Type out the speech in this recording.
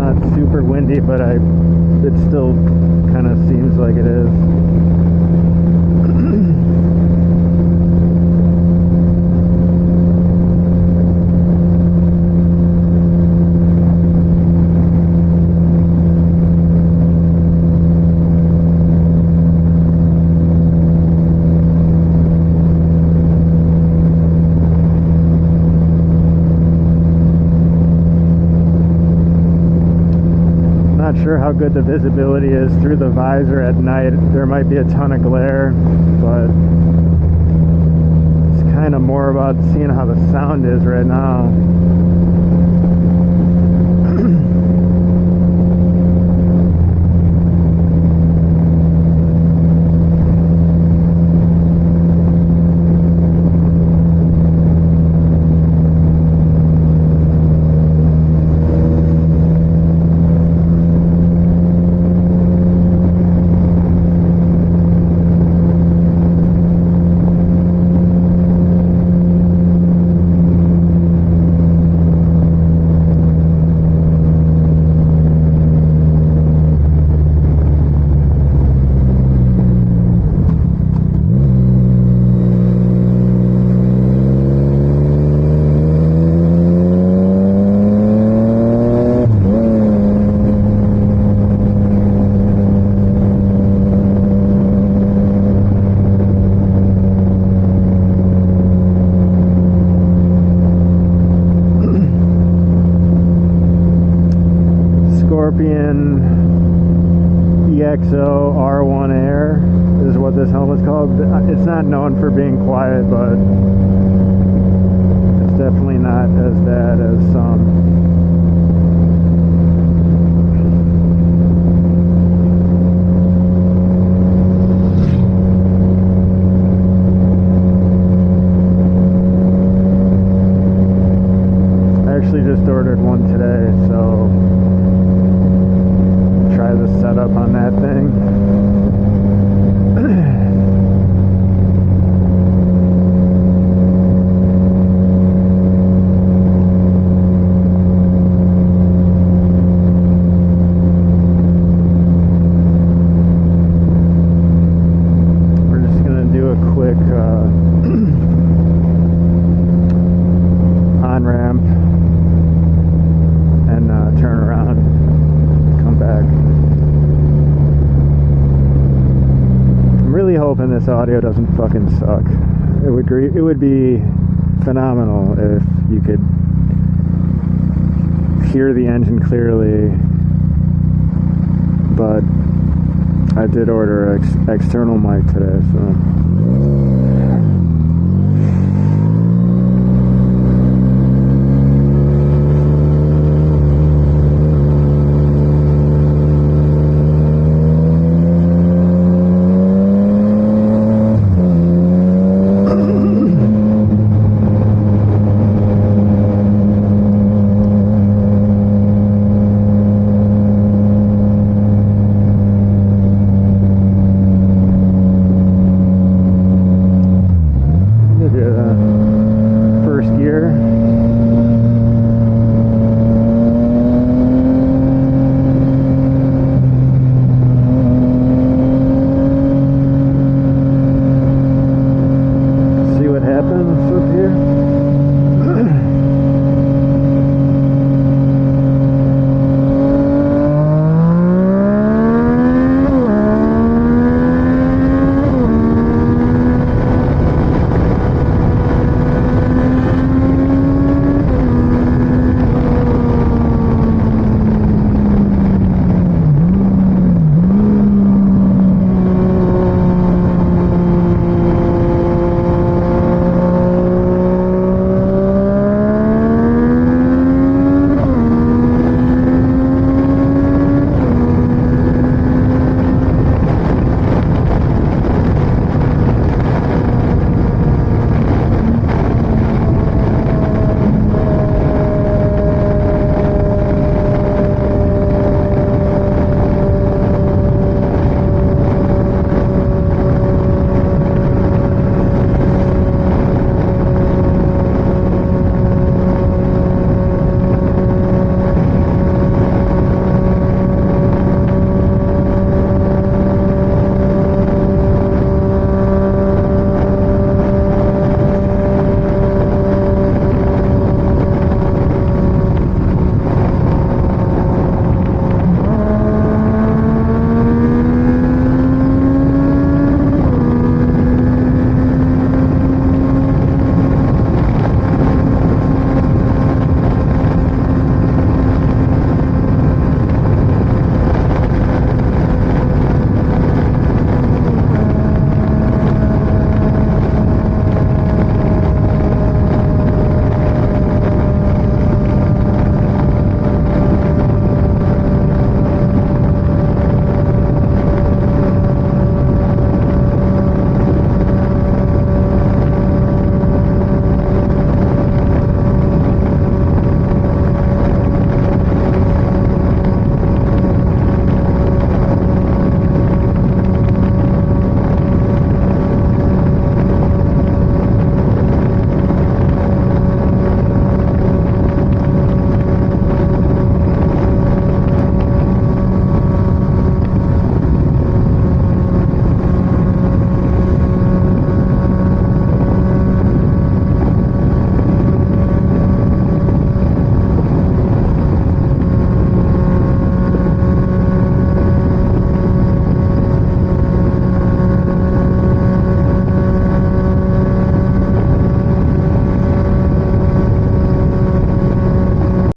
not super windy, but it still kind of seems like it is. Not sure how good the visibility is through the visor at night. There might be a ton of glare, but it's kind of more about seeing how the sound is right now. Scorpion EXO R1 Air is what this helmet's called. It's not known for being quiet, but it's definitely not as bad as some. I actually just ordered one today, so try the setup on that thing. We're just gonna do a quick on-ramp and turn around, come back. I'm really hoping this audio doesn't fucking suck. It would be phenomenal if you could hear the engine clearly, but I did order an external mic today, so